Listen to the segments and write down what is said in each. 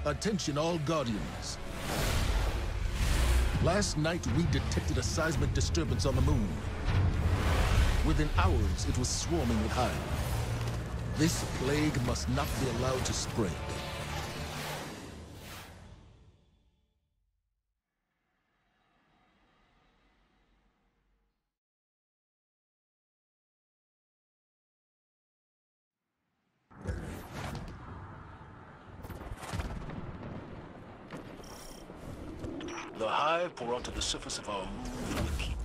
Attention all Guardians. Last night we detected a seismic disturbance on the moon. Within hours it was swarming with hive. This plague must not be allowed to spread. The hive pour onto the surface of our moon from the keep.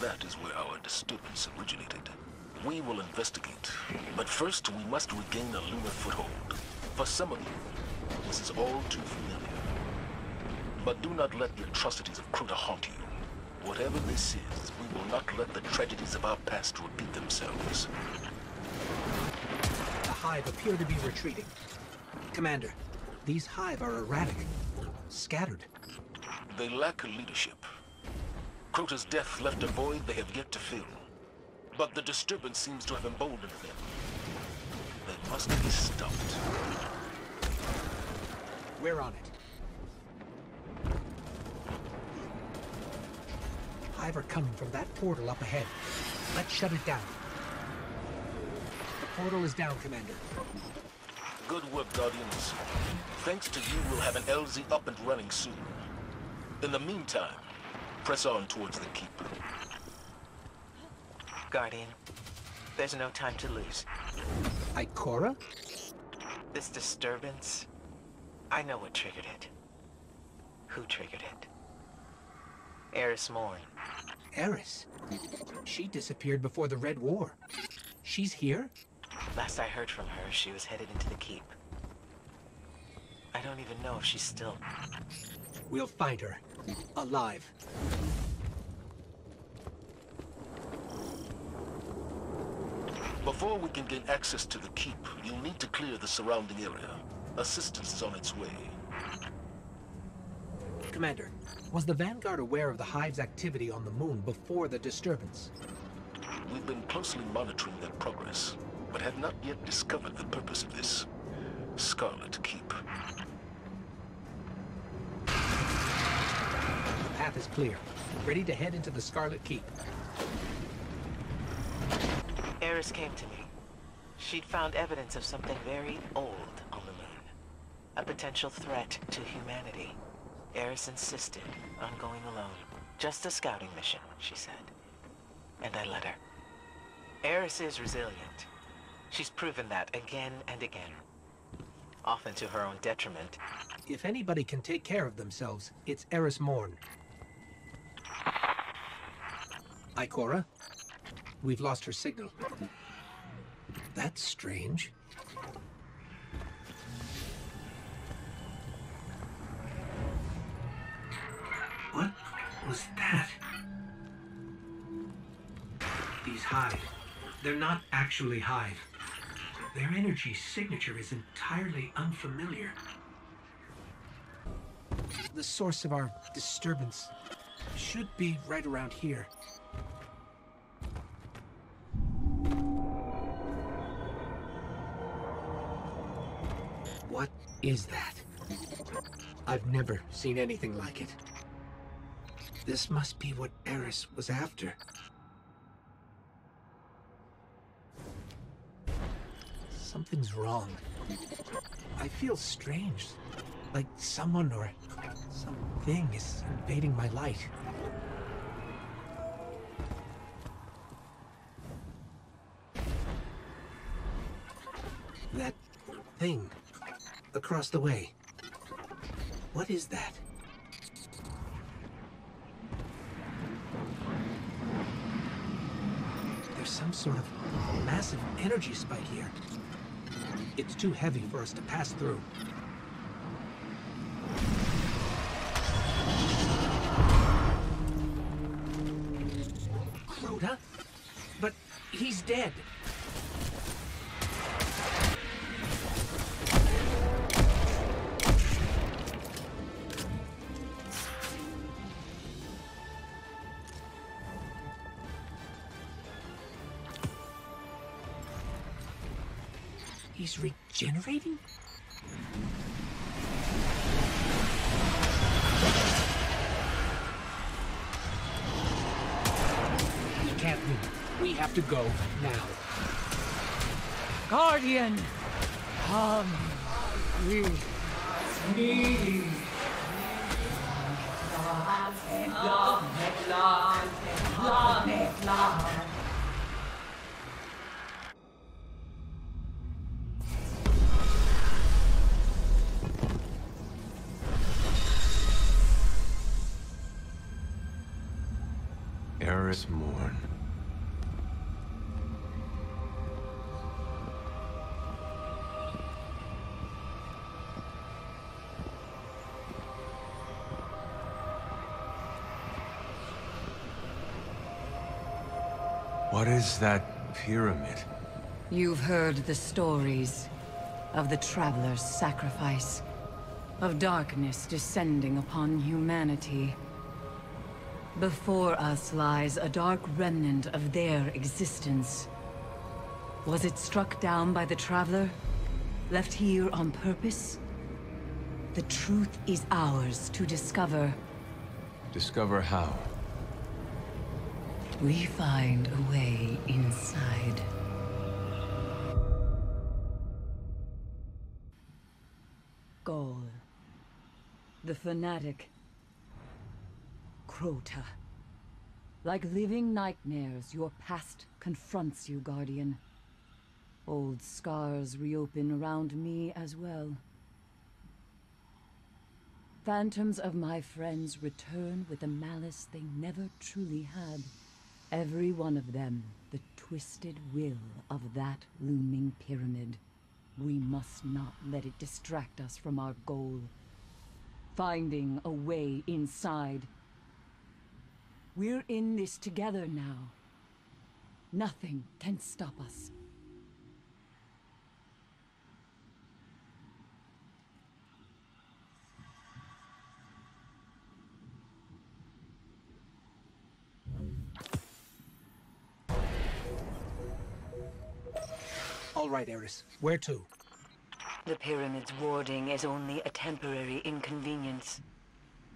That is where our disturbance originated. We will investigate, but first we must regain a lunar foothold. For some of you, this is all too familiar. But do not let the atrocities of Crota haunt you. Whatever this is, we will not let the tragedies of our past repeat themselves. The hive appear to be retreating. Commander, these hive are erratic, scattered. They lack leadership. Crota's death left a void they have yet to fill. But the disturbance seems to have emboldened them. They must be stopped. We're on it. Hive are coming from that portal up ahead. Let's shut it down. The portal is down, Commander. Good work, Guardians. Thanks to you, we'll have an LZ up and running soon. In the meantime, press on towards the keep. Guardian, there's no time to lose. Ikora? This disturbance, I know what triggered it. Who triggered it? Eris Morn. Eris? She disappeared before the Red War. She's here? Last I heard from her, she was headed into the keep. I don't even know if she's still... We'll find her. Alive. Before we can gain access to the keep, you'll need to clear the surrounding area. Assistance is on its way. Commander, was the Vanguard aware of the Hive's activity on the moon before the disturbance? We've been closely monitoring their progress, but have not yet discovered the purpose of this. Scarlet Keep. The path is clear. Ready to head into the Scarlet Keep. Eris came to me. She'd found evidence of something very old on the moon. A potential threat to humanity. Eris insisted on going alone. Just a scouting mission, she said. And I let her. Eris is resilient. She's proven that again and again. Often to her own detriment. If anybody can take care of themselves, it's Eris Morn. Ikora? We've lost her signal. That's strange. What was that? These hive. They're not actually hive. Their energy signature is entirely unfamiliar. The source of our disturbance should be right around here. What is that? I've never seen anything like it. This must be what Eris was after. Something's wrong. I feel strange. Like someone or something is invading my light. That thing across the way. What is that? There's some sort of massive energy spike here. It's too heavy for us to pass through. Crota? But he's dead. He's regenerating? have to go now. Guardian, come. We need. Eris Morn. What is that pyramid? You've heard the stories of the Traveler's sacrifice, of darkness descending upon humanity. Before us lies a dark remnant of their existence. Was it struck down by the Traveler? Left here on purpose? The truth is ours to discover. Discover how? We find a way inside. Ghaul. The fanatic. Crota. Like living nightmares, your past confronts you, Guardian. Old scars reopen around me as well. Phantoms of my friends return with a malice they never truly had. Every one of them, the twisted will of that looming pyramid. We must not let it distract us from our goal. Finding a way inside. We're in this together now. Nothing can stop us. All right, Eris. Where to? The pyramid's warding is only a temporary inconvenience.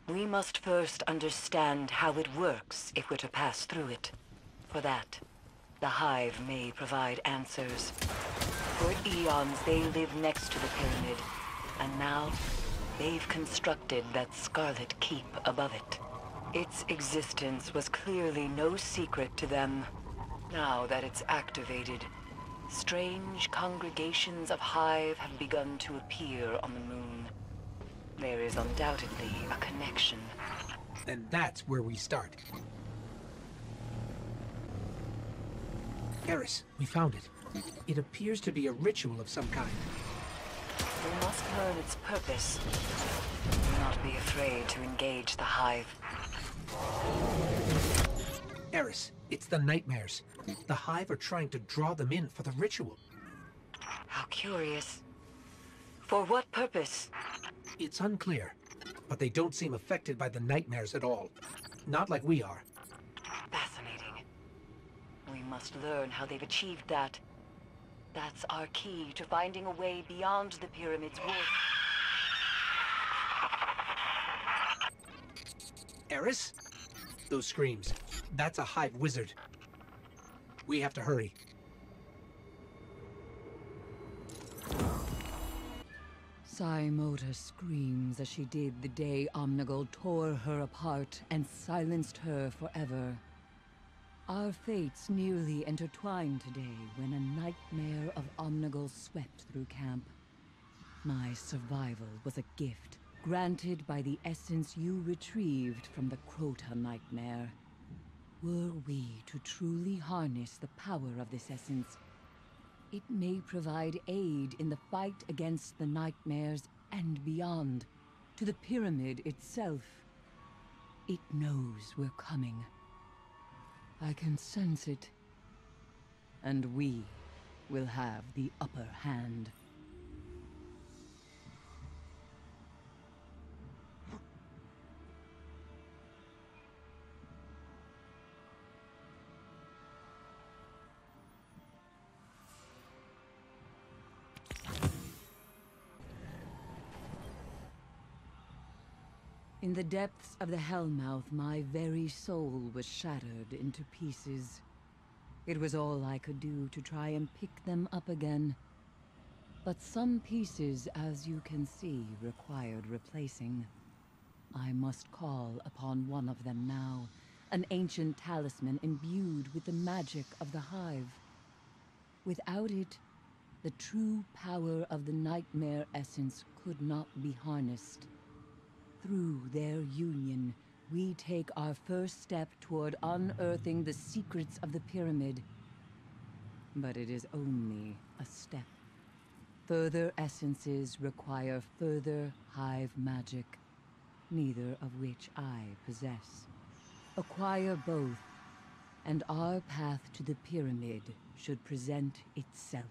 We must first understand how it works if we're to pass through it. For that, the Hive may provide answers. For eons they lived next to the pyramid, and now they've constructed that Scarlet Keep above it. Its existence was clearly no secret to them. Now that it's activated, strange congregations of Hive have begun to appear on the moon. There is undoubtedly a connection. Then that's where we start. Eris, we found it. It appears to be a ritual of some kind. We must learn its purpose. Do not be afraid to engage the Hive. Eris, it's the nightmares. The Hive are trying to draw them in for the ritual. How curious. For what purpose? It's unclear, but they don't seem affected by the nightmares at all. Not like we are. Fascinating. We must learn how they've achieved that. That's our key to finding a way beyond the pyramid's wall. Eris? Those screams. That's a Hive wizard. We have to hurry. Saimota screams as she did the day Omnigul tore her apart and silenced her forever. Our fates nearly intertwined today when a nightmare of Omnigul swept through camp. My survival was a gift granted by the essence you retrieved from the Crota nightmare. Were we to truly harness the power of this essence, it may provide aid in the fight against the nightmares and beyond, to the pyramid itself. It knows we're coming. I can sense it. And we will have the upper hand. In the depths of the Hellmouth, my very soul was shattered into pieces. It was all I could do to try and pick them up again. But some pieces, as you can see, required replacing. I must call upon one of them now, an ancient talisman imbued with the magic of the Hive. Without it, the true power of the Nightmare Essence could not be harnessed. Through their union, we take our first step toward unearthing the secrets of the pyramid. But it is only a step. Further essences require further Hive magic, neither of which I possess. Acquire both, and our path to the pyramid should present itself.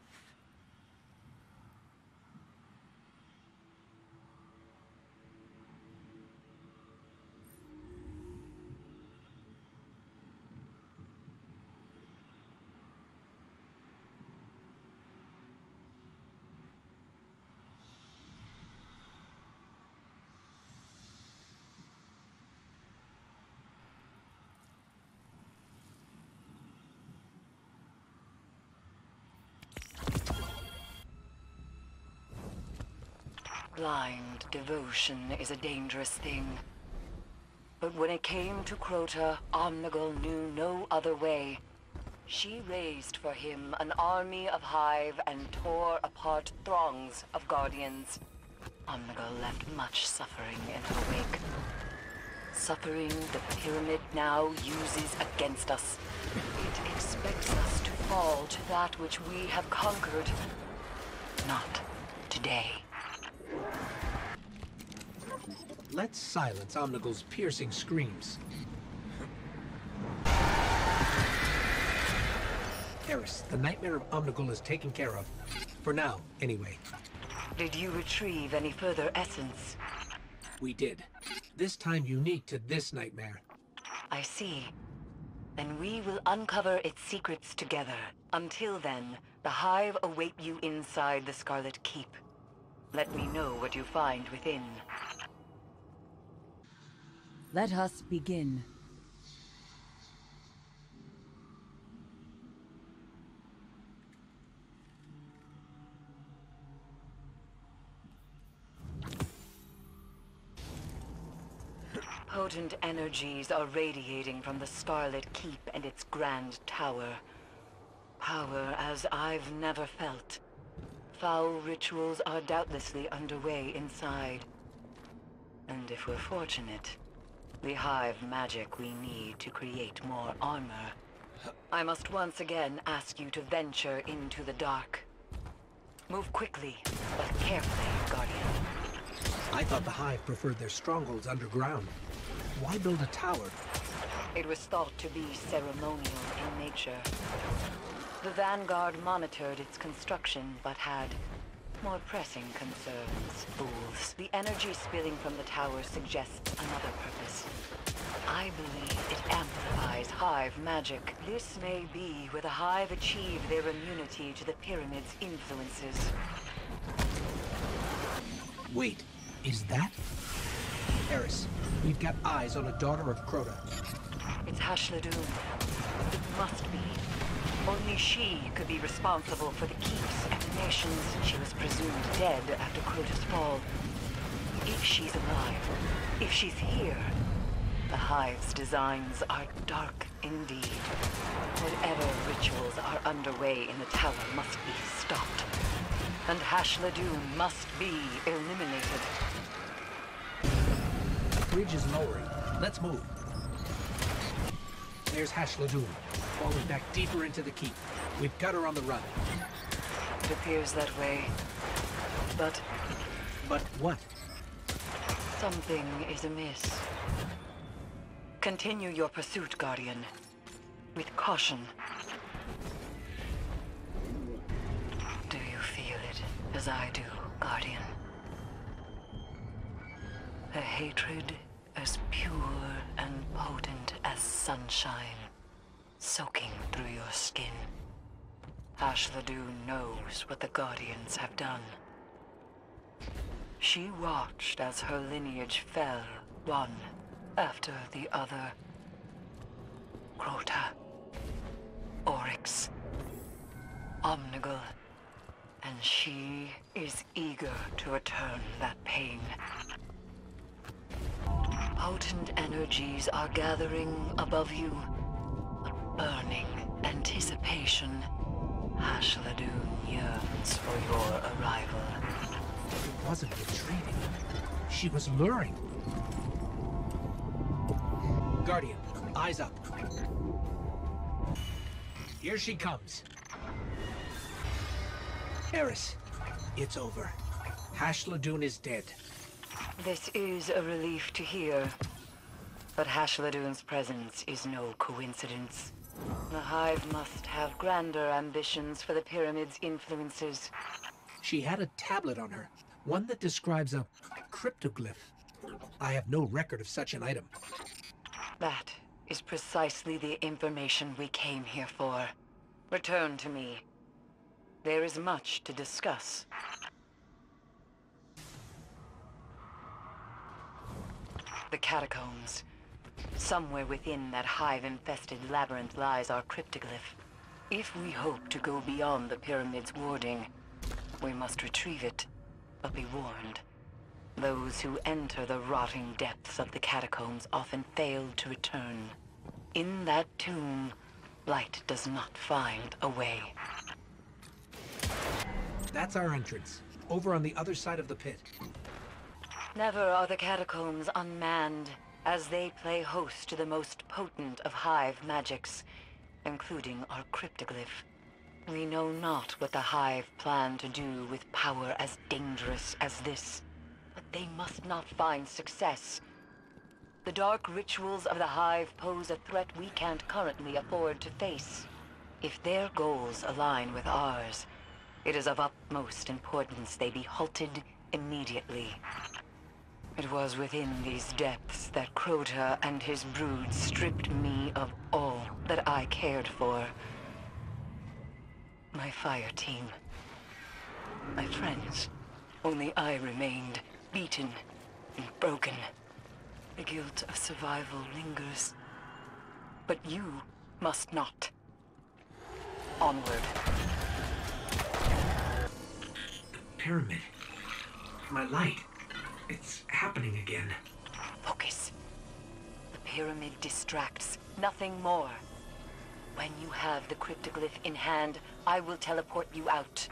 Blind devotion is a dangerous thing. But when it came to Crota, Omnigul knew no other way. She raised for him an army of Hive and tore apart throngs of Guardians. Omnigul left much suffering in her wake. Suffering the Pyramid now uses against us. It expects us to fall to that which we have conquered. Not today. Let's silence Omnigul's piercing screams. Eris, the nightmare of Omnigul is taken care of. For now, anyway. Did you retrieve any further essence? We did. This time unique to this nightmare. I see. Then we will uncover its secrets together. Until then, the Hive await you inside the Scarlet Keep. Let me know what you find within. Let us begin. Potent energies are radiating from the Scarlet Keep and its grand tower. Power as I've never felt. Foul rituals are doubtlessly underway inside. And if we're fortunate, the Hive magic we need to create more armor. I must once again ask you to venture into the dark. Move quickly, but carefully, Guardian. I thought the Hive preferred their strongholds underground. Why build a tower? It was thought to be ceremonial in nature. The Vanguard monitored its construction, but had more pressing concerns. Fools. The energy spilling from the tower suggests another purpose. I believe it amplifies Hive magic. This may be where the Hive achieve their immunity to the Pyramid's influences. Wait, is that? Eris, we've got eyes on a daughter of Crota. It's Hashladun. It must be. Only she could be responsible for the Keep's emanations. She was presumed dead after Crota's fall. If she's alive, if she's here, the Hive's designs are dark indeed. Whatever rituals are underway in the tower must be stopped. And Hashladun must be eliminated. The bridge is lowering. Let's move. There's Hashladun, falling back deeper into the keep. We've got her on the run. It appears that way. But But what? something is amiss. Continue your pursuit, Guardian. With caution. Do you feel it as I do, Guardian? A hatred as pure and potent as sunshine, soaking through your skin. Hashladun knows what the Guardians have done. She watched as her lineage fell, one after the other. Crota. Oryx. Omnigul. And she is eager to return that pain. Potent energies are gathering above you. A burning anticipation. Ashladun yearns for your arrival. It wasn't retreating. She was luring. Guardian, eyes up. Here she comes. Eris, it's over. Ashladun is dead. This is a relief to hear. But Ashladun's presence is no coincidence. The Hive must have grander ambitions for the Pyramid's influences. She had a tablet on her, one that describes a cryptoglyph. I have no record of such an item. That is precisely the information we came here for. Return to me. There is much to discuss. The catacombs. Somewhere within that hive-infested labyrinth lies our cryptoglyph. If we hope to go beyond the Pyramid's warding, we must retrieve it, but be warned. Those who enter the rotting depths of the catacombs often fail to return. In that tomb, light does not find a way. That's our entrance, over on the other side of the pit. Never are the catacombs unmanned, as they play host to the most potent of Hive magics, including our cryptoglyph. We know not what the Hive plan to do with power as dangerous as this, but they must not find success. The dark rituals of the Hive pose a threat we can't currently afford to face. If their goals align with ours, it is of utmost importance they be halted immediately. It was within these depths that Crota and his brood stripped me of all that I cared for. My fire team. My friends. Only I remained, beaten and broken. The guilt of survival lingers. But you must not. Onward. The pyramid. My light. It's happening again. Focus. The pyramid distracts, nothing more. When you have the cryptoglyph in hand, I will teleport you out.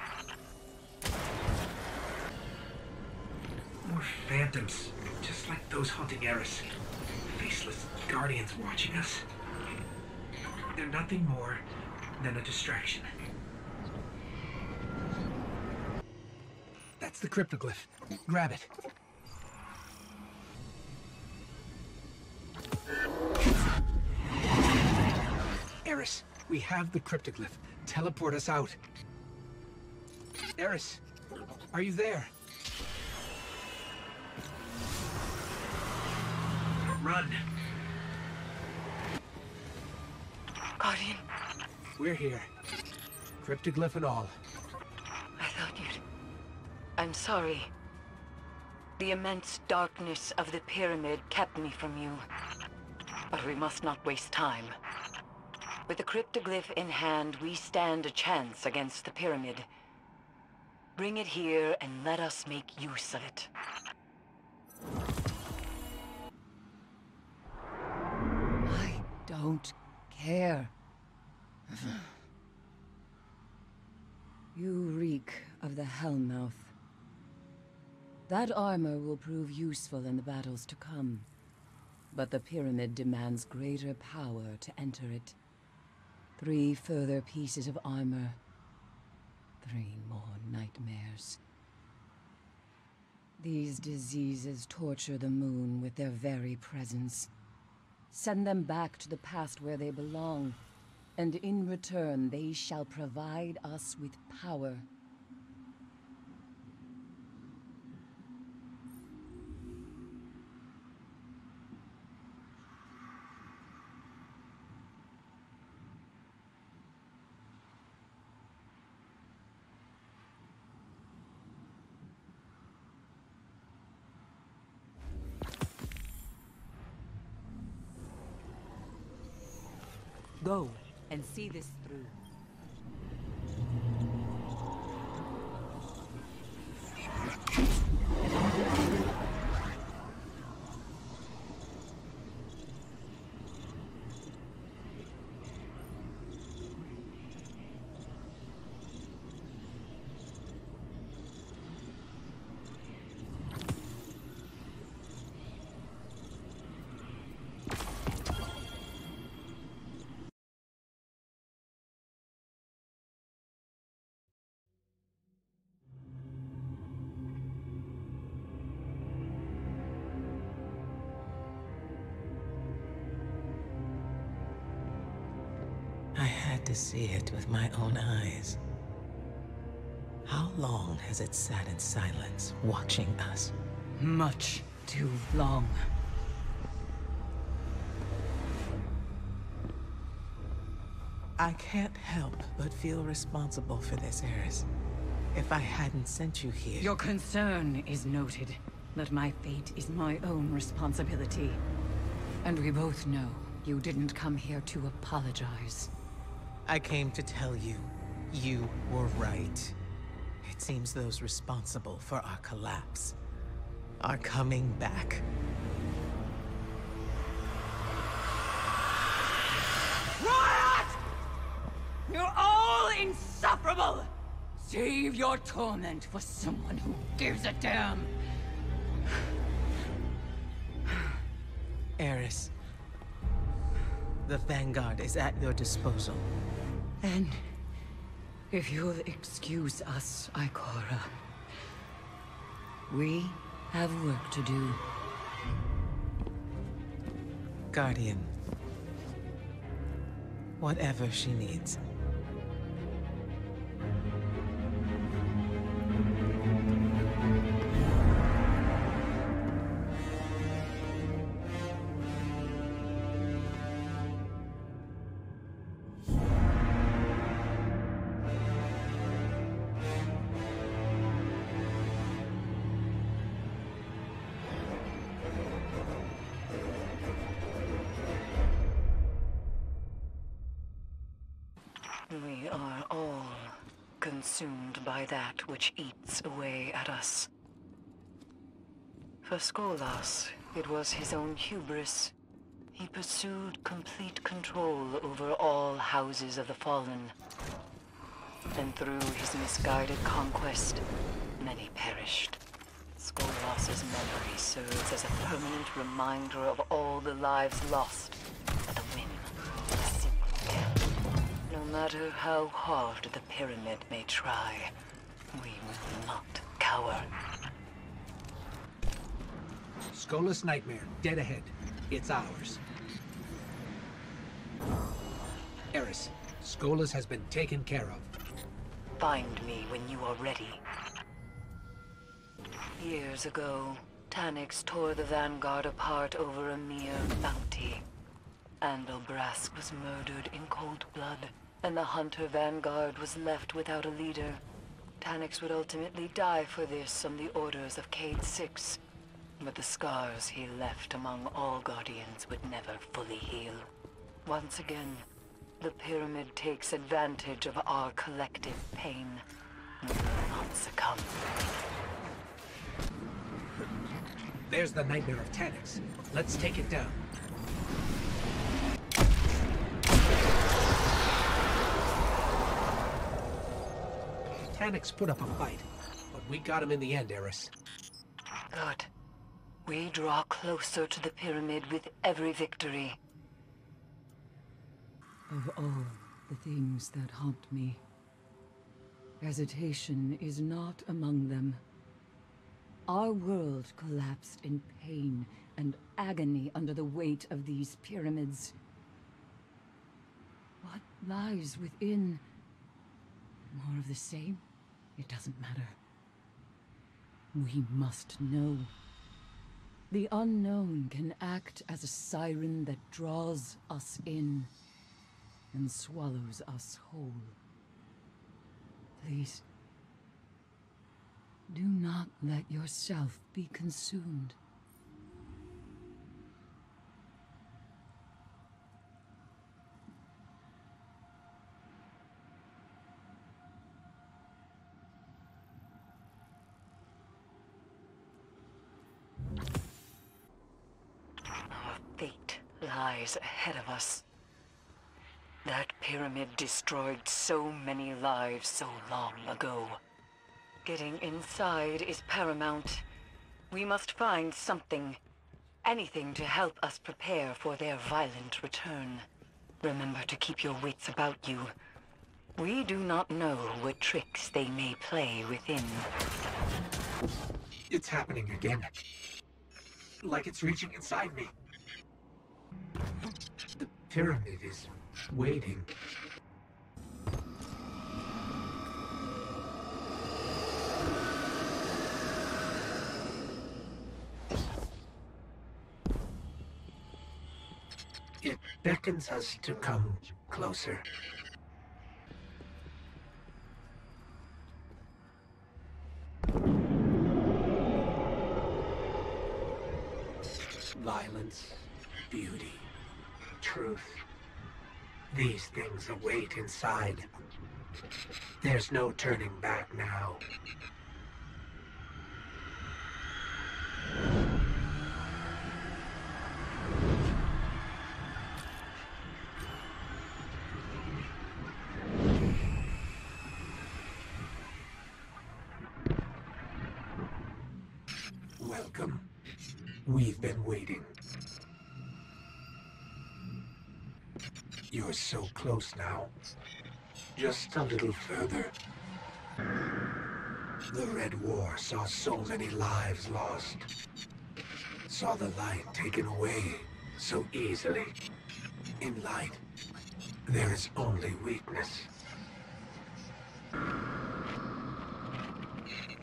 More phantoms, just like those haunting Eris. Faceless guardians watching us. They're nothing more than a distraction. That's the cryptoglyph. Grab it. Eris, we have the cryptoglyph. Teleport us out. Eris, are you there? Run. Guardian, We're here. Cryptoglyph and all. I thought you'd... I'm sorry. The immense darkness of the pyramid kept me from you. But we must not waste time. With the cryptoglyph in hand, we stand a chance against the pyramid. Bring it here and let us make use of it. I don't care. You reek of the Hellmouth. That armor will prove useful in the battles to come. But the pyramid demands greater power to enter it. 3 further pieces of armor. 3 more nightmares. These diseases torture the moon with their very presence. Send them back to the past where they belong, and in return they shall provide us with power. Go and see this through. I had to see it with my own eyes. How long has it sat in silence, watching us? Much too long. I can't help but feel responsible for this, Eris. If I hadn't sent you here... Your concern is noted, but my fate is my own responsibility. And we both know you didn't come here to apologize. I came to tell you, you were right. It seems those responsible for our collapse are coming back. Riot! You're all insufferable! Save your torment for someone who gives a damn. Eris, the Vanguard is at your disposal. And if you'll excuse us, Ikora, we have work to do. Guardian, whatever she needs. We are all consumed by that which eats away at us. For Skolas, it was his own hubris. He pursued complete control over all houses of the fallen. And through his misguided conquest, many perished. Skolas's memory serves as a permanent reminder of all the lives lost at the whim of a single death. No matter how hard the pyramid may try, we will not cower. Skolas Nightmare, dead ahead. It's ours. Eris, Skolas has been taken care of. Find me when you are ready. Years ago, Tanyx tore the Vanguard apart over a mere bounty. Andalbrask was murdered in cold blood, and the Hunter Vanguard was left without a leader. Tanyx would ultimately die for this on the orders of Cade 6, but the scars he left among all Guardians would never fully heal. Once again, the Pyramid takes advantage of our collective pain. We will not succumb. There's the Nightmare of Tanyx. Let's take it down. Tanyx put up a fight, but we got him in the end, Eris. Good. We draw closer to the Pyramid with every victory. Of all the things that haunt me, hesitation is not among them. Our world collapsed in pain and agony under the weight of these pyramids. What lies within? More of the same? It doesn't matter. We must know. The unknown can act as a siren that draws us in and swallows us whole. Please, do not let yourself be consumed. lies ahead of us. That pyramid destroyed so many lives so long ago. Getting inside is paramount. We must find something, anything to help us prepare for their violent return. Remember to keep your wits about you. We do not know what tricks they may play within. It's happening again. Like it's reaching inside me. The pyramid is waiting. It beckons us to come closer. Violence, beauty, truth. These things await inside. There's no turning back now. Welcome. We've been waiting. You're so close now. Just a little further. The Red War saw so many lives lost. Saw the light taken away so easily. In light, there is only weakness.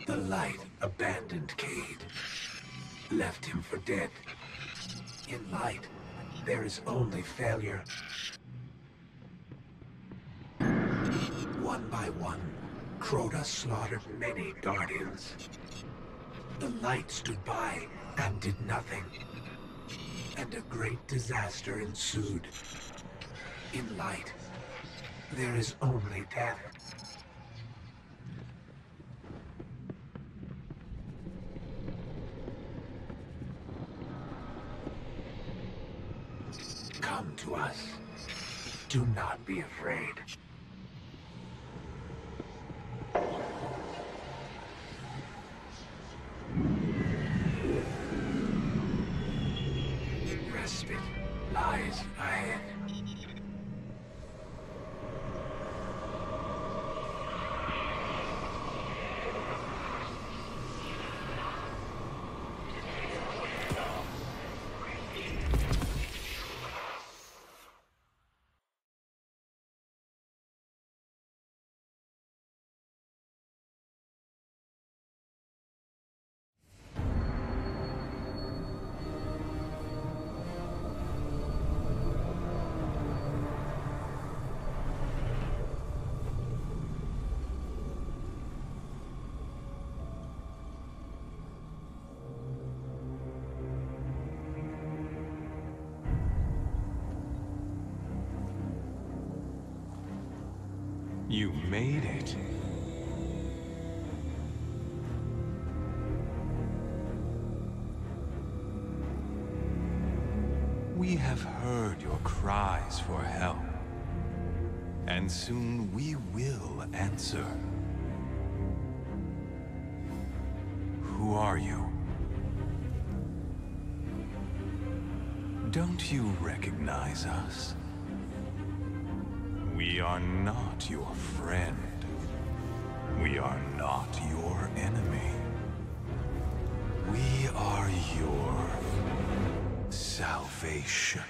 The light abandoned Cade. Left him for dead. In light, there is only failure. One by one, Crota slaughtered many Guardians. The light stood by and did nothing. And a great disaster ensued. In light, there is only death. Come to us. Do not be afraid. Respite lies ahead. You made it. We have heard your cries for help, and soon we will answer. Who are you? Don't you recognize us? We are not your friend. We are not your enemy. We are your salvation.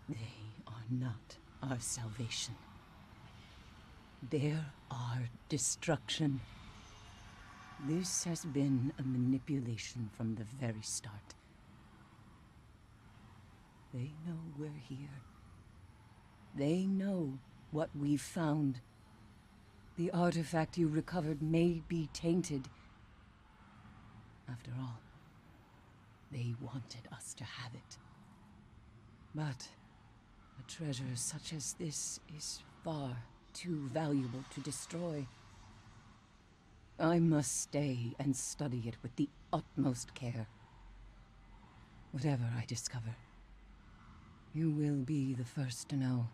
They are not our salvation. They're our destruction. This has been a manipulation from the very start. They know we're here. They know what we've found. The artifact you recovered may be tainted. After all, they wanted us to have it. But a treasure such as this is far too valuable to destroy. I must stay and study it with the utmost care. Whatever I discover, you will be the first to know.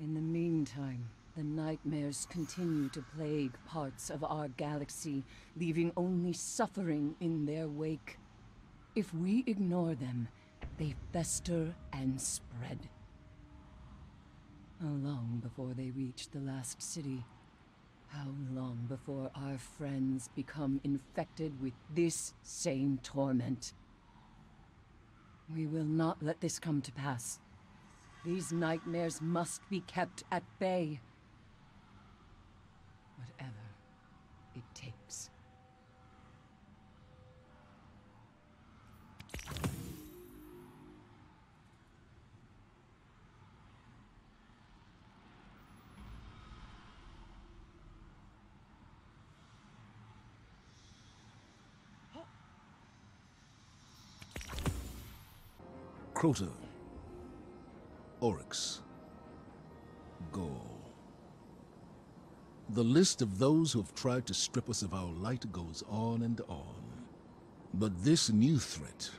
In the meantime, the nightmares continue to plague parts of our galaxy, leaving only suffering in their wake. If we ignore them, they fester and spread. How long before they reach the last city? How long before our friends become infected with this same torment? We will not let this come to pass. These nightmares must be kept at bay. Whatever it takes. Crota, Oryx, Gaul. The list of those who have tried to strip us of our light goes on and on. But this new threat,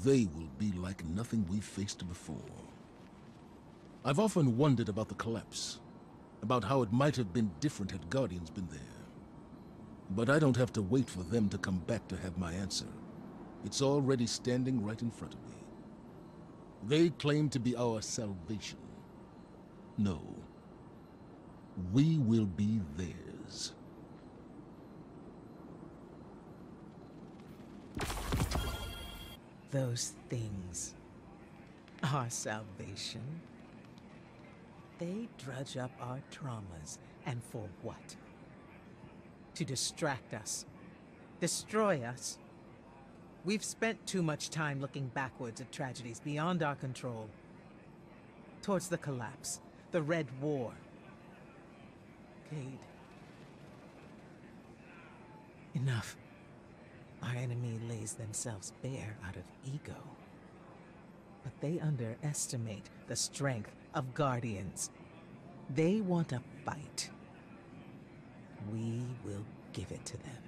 they will be like nothing we've faced before. I've often wondered about the collapse, about how it might have been different had Guardians been there. But I don't have to wait for them to come back to have my answer. It's already standing right in front of me. They claim to be our salvation. No. We will be theirs. Those things, our salvation, they drudge up our traumas, and for what? To distract us, destroy us. We've spent too much time looking backwards at tragedies beyond our control. Towards the collapse, the Red War. Cade. Enough. Our enemy lays themselves bare out of ego. But they underestimate the strength of Guardians. They want a fight. We will give it to them.